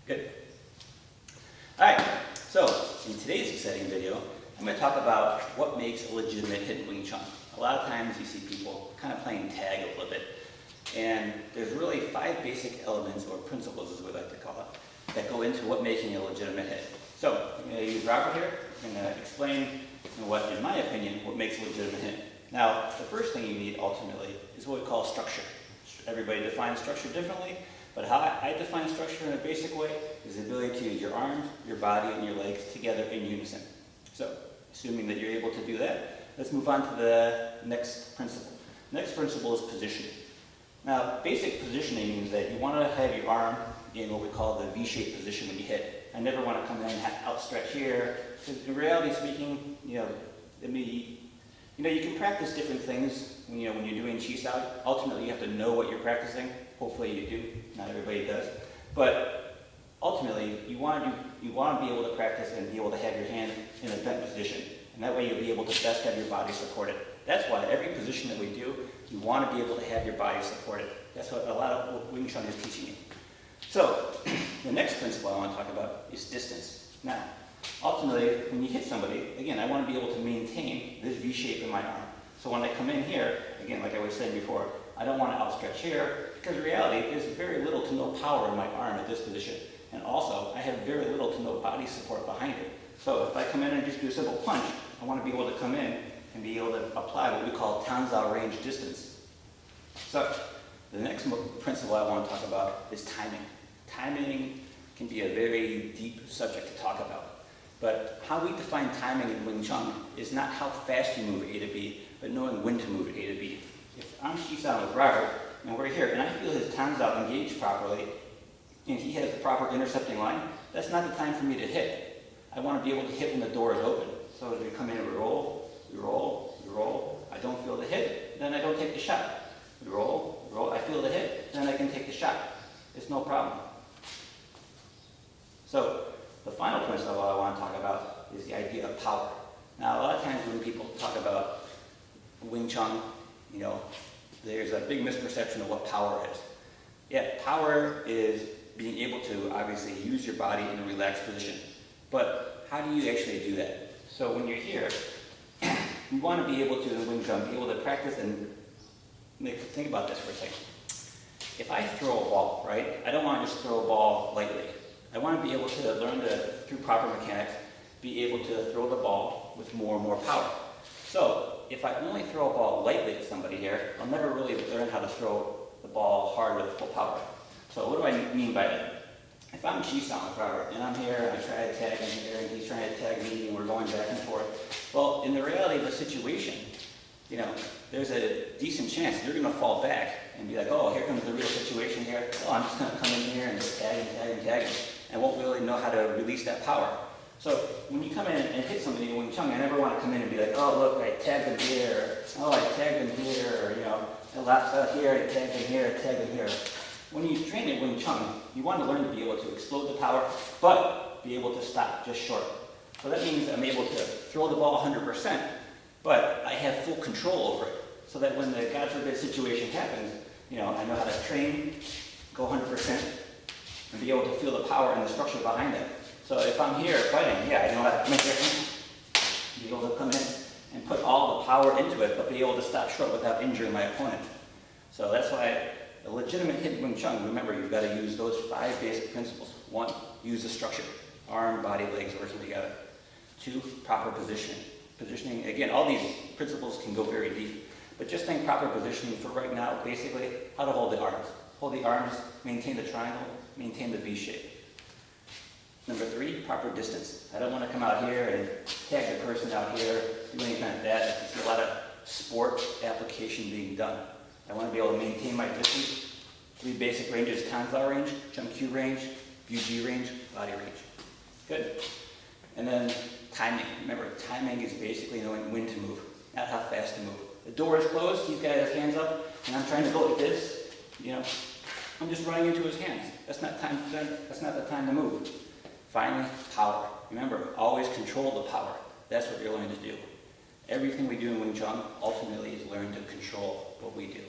Good. Alright, so in today's exciting video, I'm going to talk about what makes a legitimate hit in Wing Chun. A lot of times you see people kind of playing tag a little bit, and there's really 5 basic elements, or principles as we like to call it, that go into what making a legitimate hit. So, I'm going to use Robert here. I'm going to explain what, in my opinion, what makes a legitimate hit. Now, the first thing you need ultimately is what we call structure. Everybody defines structure differently, but how I define structure in a basic way is the ability to use your arms, your body, and your legs together in unison. So, assuming that you're able to do that, let's move on to the next principle. The next principle is positioning. Now, basic positioning means that you want to have your arm in what we call the V-shaped position when you hit. I never want to come in and outstretch here, because in reality speaking, you can practice different things when you're doing chi sao. Ultimately, you have to know what you're practicing. Hopefully you do. Not everybody does. But ultimately, you want to be able to practice and be able to have your hand in a bent position. And that way you'll be able to best have your body support it. That's why every position that we do, you want to be able to have your body support it. That's what a lot of Wing Chun is teaching you. So, the next principle I want to talk about is distance. Now, ultimately, when you hit somebody, again, I want to be able to maintain this V shape in my arm. So when I come in here, again, like I was saying before, I don't want to outstretch here, because in reality, there's very little to no power in my arm at this position. And also, I have very little to no body support behind it. So if I come in and just do a simple punch, I want to be able to come in and be able to apply what we call Tanzao range distance. So, the next principle I want to talk about is timing. Timing can be a very deep subject to talk about. But how we define timing in Wing Chun is not how fast you move A to B, but knowing when to move A to B. If I'm chi sao with Robert, and we're here, and I feel his Tanzao engaged properly, and he has the proper intercepting line, that's not the time for me to hit. I want to be able to hit when the door is open. So as we come in and we roll, we roll, we roll, I don't feel the hit, then I don't take the shot. We roll, roll, I feel the hit, then I can take the shot. It's no problem. So, the final principle I want to talk about is the idea of power. Now, a lot of times when people talk about Wing Chun, there's a big misperception of what power is. Yeah, power is being able to obviously use your body in a relaxed position. But how do you actually do that? So when you're here, you want to be able to, in Wing Chun, be able to practice and think about this for a second. If I throw a ball, right, I don't want to just throw a ball lightly. I want to be able to learn to, through proper mechanics, be able to throw the ball with more and more power. So, if I only throw a ball lightly at somebody here, I'll never really learn how to throw the ball hard with full power. So what do I mean by that? If I'm chi sao with Robert, and I'm here, and I try to tag him here, and he's trying to tag me, and we're going back and forth, well, in the reality of the situation, there's a decent chance you're going to fall back and be like, oh, here comes the real situation here. Oh, I'm just going to come in here and just tag and tag and tag him. And won't really know how to release that power. So when you come in and hit somebody in Wing Chun, I never want to come in and be like, oh, look, I tagged him here, or, oh, I tagged him here, or, I laughed out here, I tagged him here, I tagged him here. When you train in Wing Chun, you want to learn to be able to explode the power, but be able to stop just short. So that means I'm able to throw the ball 100%, but I have full control over it. So that when the God forbid situation happens, I know how to train, go 100%, and be able to feel the power and the structure behind it. So if I'm here fighting, yeah, I know how to come in here, be able to come in and put all the power into it, but be able to stop short without injuring my opponent. So that's why a legitimate hit in Wing Chun, remember, you've got to use those 5 basic principles. 1, use the structure. Arm, body, legs working together. 2, proper positioning. Positioning, again, all these principles can go very deep. But just think proper positioning for right now, basically, how to hold the arms. Hold the arms, maintain the triangle, maintain the V shape. Number 3, proper distance. I don't want to come out here and tag the person out here, do anything like that. I see a lot of sport application being done. I want to be able to maintain my distance. 3 basic ranges: Tanzao range, Chun Q range, UG range, body range. Good. And then timing. Remember, timing is basically knowing when to move, not how fast to move. The door is closed, he's got his hands up, and I'm trying to go like this, I'm just running into his hands. That's not the time to move. Finally, power. Remember, always control the power. That's what you're learning to do. Everything we do in Wing Chun ultimately is learn to control what we do.